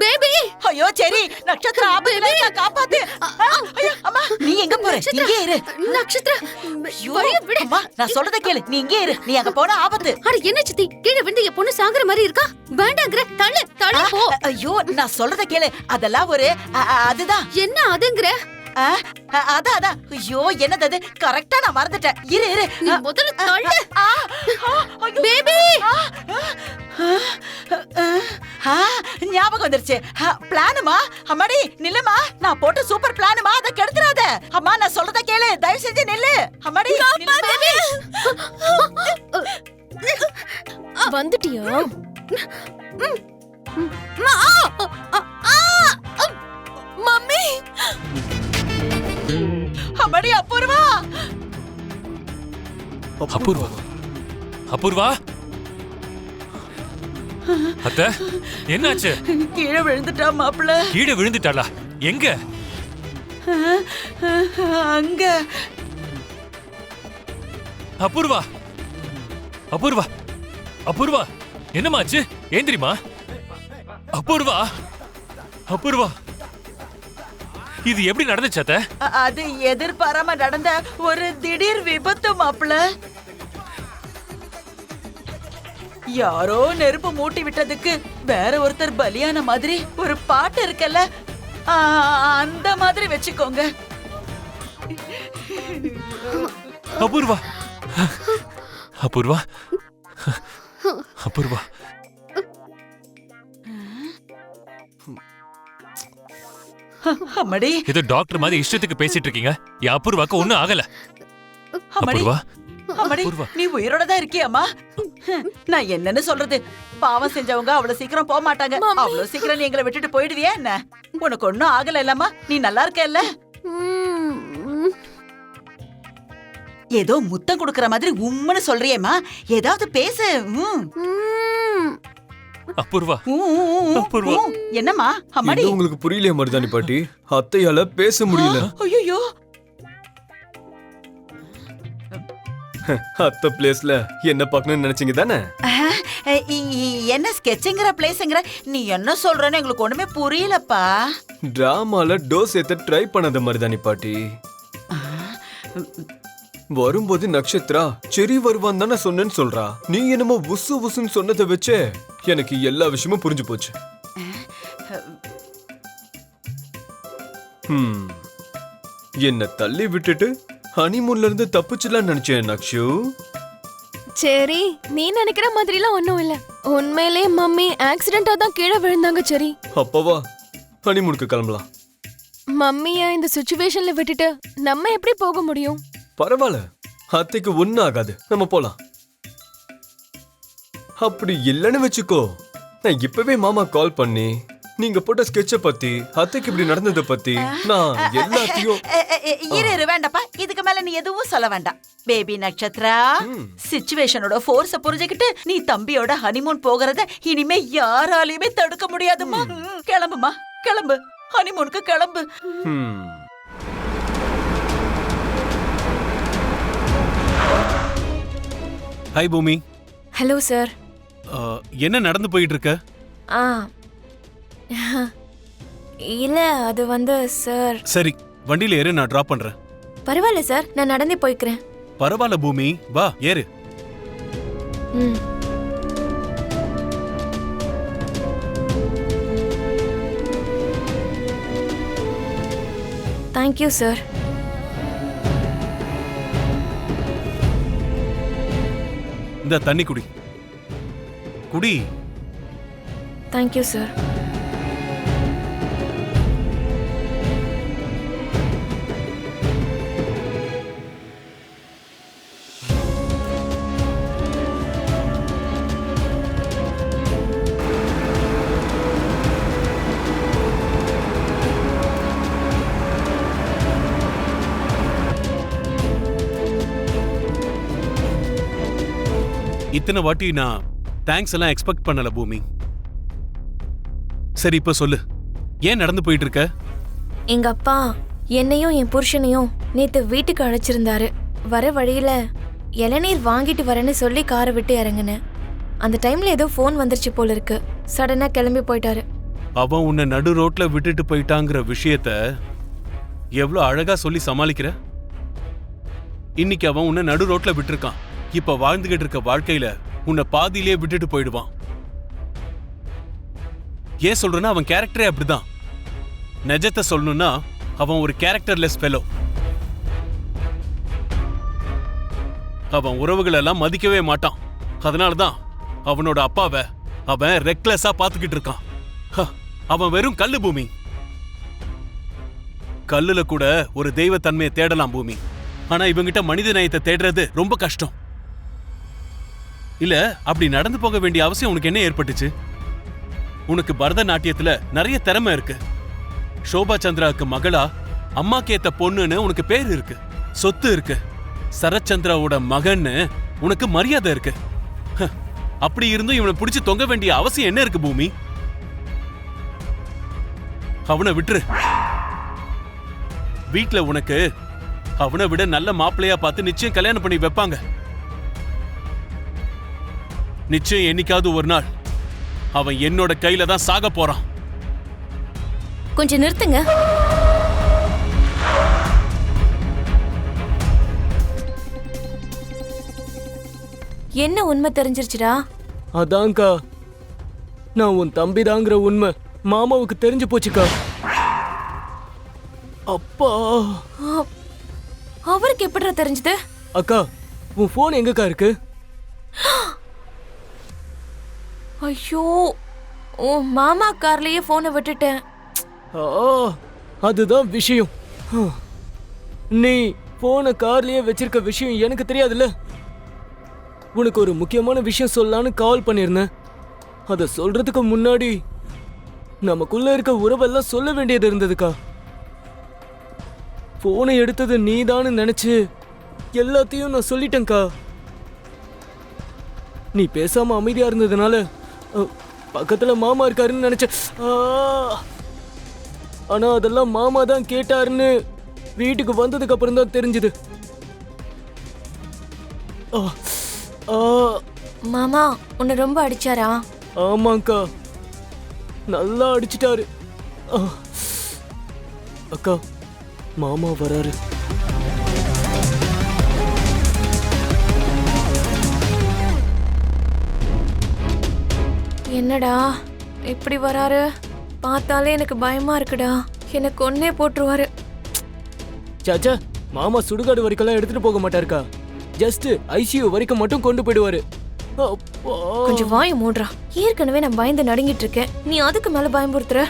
Baby. ஐயோ சரி, நட்சத்திர ஆபத்துல காப்பாத்து. ஐயோ அம்மா, நீ எங்க போற? இங்கே இரு. நட்சத்திர வழிய விடு. அம்மா, நான் சொல்றத கேளு. நீ இங்கே இரு. நீ அங்க போனா ஆபத்து. அட என்ன சித்தி, கீழே விழுந்து என் பொண்ணு சாகுற மாதிரி இருக்கா? வேண்டாங்கற, தள்ளு தள்ளு போ. ஐயோ, நான் சொல்றத கேளு. அதெல்லாம் ஒரு அதுதான். என்ன அதுங்கற? அதான். ஐயோ, என்னது அது? கரெக்ட்டா நான் மறந்துட்டேன். இரு இரு. நீ முதல்ல தள்ளு. பேபி. ஞாபகம் வந்துருச்சு. பிளானுமா? அம்மாடி நில்லுமா, நான் போட்ட சூப்பர் பிளானுமா, அதை கெடுத்துறாத. அம்மா, நான் சொல்றத கேளு, தயவு செஞ்சு நில்லு. அம்மாடி வந்துட்டியா? மம்மி. அம்மாடி, அபூர்வா. அபூர்வா, அத்தை என்னாச்சு? கீழே விழுந்துட்டா மாப்பிள்ள. கீழே விழுந்துட்டாளா? எங்க? அங்க. அபூர்வா, அபூர்வா, அபூர்வா, என்னமாச்சு? ஏந்திரிமா. அபூர்வா, அபூர்வா, இது எப்படி நடந்துச்சு அத்தை? அது எதிர்பாராம நடந்த ஒரு திடீர் விபத்து மாப்பிள்ள. யாரோ நெருப்பு மூட்டி விட்டதுக்கு வேற ஒருத்தர் பலியான மாதிரி ஒரு பாட்டு இருக்கல்ல, அந்த மாதிரி வச்சுக்கோங்க. அபூர்வா, அபூர்வா, அபூர்வா, அம்மாடி. ஏதோ டாக்டர் மாதிரி இஷ்டத்துக்கு பேசிட்டு இருக்கீங்க. என் அபூர்வாக்கு ஒண்ணும் ஆகல. அம்மாடி, அபூர்வா, அம்மாடி, நீ உயிரோட தான் இருக்கியாமா? நான் என்னன்னு சொல்றது? பாவம் செஞ்சவங்க அவ்வளவு சீக்கிரம் போக மாட்டாங்க. அவ்வளவு சீக்கிரம் நீ எங்களை விட்டுட்டு போயிடுவியா என்ன? உனக்கு ஒன்னும் ஆகல இல்லம்மா? நீ நல்லா இருக்கல்ல? ஏதோ முத்தம் கொடுக்கற மாதிரி உம்முன்னு சொல்றியேம்மா, ஏதாவது பேசு. அபூர்வா, அபூர்வா, என்னம்மா? அம்மாடி, உங்களுக்கு புரியலையா மருதாணி பாட்டி? அத்தையால பேச முடியல. ஐயோ, அத்தை பிளேஸ்ல என்ன பார்க்கணும்னு நினைச்சீங்க தானே? என்ன ஸ்கெட்சுங்கிற பிளேஸ்ங்கிற? நீ என்ன சொல்றன்னு எங்களுக்கு ஒண்ணுமே புரியலப்பா. டிராமால டோஸ் ஏத்த ட்ரை பண்ணத மருதாணி பாட்டி. வரும்போது நட்சத்திரா செரி வருவான் தானே சொன்னேன்னு சொல்றா. நீ என்னமோ உசு உசுன்னு சொன்னதை வச்சே எனக்கு எல்லா விஷயமும் புரிஞ்சு போச்சு. என்ன தள்ளி விட்டுட்டு ஹனிமூன்ல இருந்து தப்பிச்சுலாம் நினைச்சேன் நக்ஷு. சரி, நீ நினைக்கிற மாதிரிலாம் ஒண்ணும் இல்ல. உண்மையிலே மம்மி ஆக்சிடென்ட்டா தான் கீழே விழுந்தாங்க. சரி, அப்பவா ஹனிமூனுக்கு கிளம்பலாம். மம்மிய இந்த சிச்சுவேஷன்ல விட்டுட்டு நம்ம எப்படி போக முடியும்? பரவாயில்ல, அத்தைக்கு ஒன்னும் ஆகாது, நம்ம போலாம். அப்படி இல்லன்னு வச்சுக்கோ, நான் இப்பவே மாமா கால் பண்ணி நீங்க போட்ட ஸ்கெட்ச பத்தி, அத்தைக்கு இப்படி நடந்தத பத்தி நான் எல்லாத்தையும். இரு வேண்டாப்பா, இதுக்கு மேல நீ எதுவும் சொல்ல வேண்டாம். பேபி நட்சத்திரா, சிச்சுவேஷனோட ஃபோர்ஸ புரிஞ்சுக்கிட்டு நீ தம்பியோட ஹனிமூன் போகிறத இனிமே யாராலையுமே தடுக்க முடியாதுமா. கிளம்புமா, கிளம்பு, ஹனிமூனுக்கு கிளம்பு. ஹாய் பூமி. Hello sir. என்ன நடந்து போயிட்டு இருக்க? இல்ல, அது வந்து சார். சரி, வண்டியில ஏறு, நான் டிராப் பண்றேன். பரவாயில்ல சார், நான் நடந்தே போய்க்கிறேன். பரவாயில்ல பூமி, வா ஏறு. Thank you sir. இந்த தண்ணி குடி. குடி. Thank you sir. இத்தனை வாட்டி நான் தேங்க்ஸ் எல்லாம் எக்ஸ்பெக்ட் பண்ணல பூமி. சரி, இப்ப சொல்லு, ஏன் நடந்து போயிட்டு இருக்க? எங்க அப்பா என்னையும் என் புருஷனையும் நேத்து வீட்டுக்கு அழைச்சிருந்தாரு. வர வழியில இளநீர் வாங்கிட்டு வரேன்னு சொல்லி காரை விட்டு இறங்குனேன். அந்த டைம்ல ஏதோ ஃபோன் வந்துருச்சு போல இருக்கு. சடனா கிளம்பி போயிட்டாரு. அவன் உன்னை நடு ரோட்ல விட்டுட்டு போயிட்டாங்கிற விஷயத்த எவ்வளவு அழகா சொல்லி சமாளிக்கிற. இன்னைக்கு அவன் உன்னை நடு ரோட்ல விட்டுருக்கான். இப்ப வாழ்ந்துகிட்டு இருக்க வாழ்க்கையில உன்னை பாதியிலே விட்டுட்டு போயிடுவான். ஏன் சொல்றேன்னா அவன் கேரக்டரே அப்படிதான். நிஜத்தை சொல்லணும்னா அவன் ஒரு கேரக்டர்லெஸ் ஃபெலோ. அவன் உறவுகள் எல்லாம் மதிக்கவே மாட்டான். அதனாலதான் அவனோட அப்பாவை அவன் ரெக்லெஸ்ஸா பாத்துக்கிட்டு இருக்கான். அவன் வெறும் கல்லு பூமி. கல்லுல கூட ஒரு தெய்வத்தன்மையை தேடலாம் பூமி. ஆனா இவங்கிட்ட மனித நேயத்தை தேடுறது ரொம்ப கஷ்டம். இல்ல அப்படி நடந்து போக வேண்டிய அவசியம் உனக்கு என்ன ஏற்பட்டுச்சு? உனக்கு பரதநாட்டியத்துல நிறைய திறமை இருக்கு. சோபா சந்திராவுக்கு மகளா அம்மாக்கு ஏத்த பொண்ணுன்னு உனக்கு பேர் இருக்கு, சொத்து இருக்கு. சரத்சந்திராவோட மகன்னு உனக்கு மரியாதை இருக்கு. அப்படி இருந்தும் இவனை பிடிச்சு தொங்க வேண்டிய அவசியம் என்ன இருக்கு பூமி? அவனை விட்டுரு. வீட்டுல உனக்கு அவனை விட நல்ல மாப்பிள்ளையா பார்த்து நிச்சயம் கல்யாணம் பண்ணி வைப்பாங்க. நிச்சயம் என்னைக்காவது ஒரு நாள் அவன் என்னோட கையில தான் சாக போறான். கொஞ்சம் நிறுத்துங்க. என்ன உண்மை தெரிஞ்சிருச்சுடா? அதான்க்கா, நான் உன் தம்பிதாங்கிற உண்மை மாமாவுக்கு தெரிஞ்சு போச்சுக்கா. அப்பா, அவருக்கு எப்படிடா தெரிஞ்சது? அக்கா உன் போன் எங்கக்கா இருக்கு? ஐயோ, உன் மாமா கார்லயே போனை விட்டுட்டேன். ஆ, அதுதான் விஷயம். நீ போனை கார்லயே வச்சிருக்க விஷயம் எனக்கு தெரியாதுல்ல. உனக்கு ஒரு முக்கியமான விஷயம் சொல்லலான்னு கால் பண்ணிருந்தேன். அதை சொல்றதுக்கு முன்னாடி நமக்குள்ள இருக்க உறவெல்லாம் சொல்ல வேண்டியது இருந்ததுக்கா. போனை எடுத்தது நீதான்னு நினைச்சு எல்லாத்தையும் நான் சொல்லிட்டேன்க்கா. நீ பேசாம அமைதியா இருந்ததுனால பக்கத்துல மாமா இருக்காருன்னு நினைச்சேன். ஆனா அதெல்லாம் மாமா தான் கேட்டாருன்னு வீட்டுக்கு வந்ததுக்கு அப்புறம் தான் தெரிஞ்சது. மாமா உன்னை ரொம்ப அடிச்சாரா? ஆமாக்கா, நல்லா அடிச்சிட்டாரு. அக்கா, மாமா வராரு. என்னடா இப்படி வராரு? பார்த்தாலே எனக்கு பயமா இருக்குடா. எனக்கு கொன்னே போட்டுருவாரு. சாச்சா, மாமா சுடுகாடு வரைக்கும் எடுத்துட்டு போக மாட்டாருக்கா. ஜஸ்ட் ஐசியூ வரைக்கும் மட்டும் கொண்டு போயிடுவாரு. கொஞ்சம் வாயை மூடுறா. ஏற்கனவே நான் பயந்து நடுங்கிட்டு இருக்கேன், நீ அதுக்கு மேல பயம்புறுத்துற.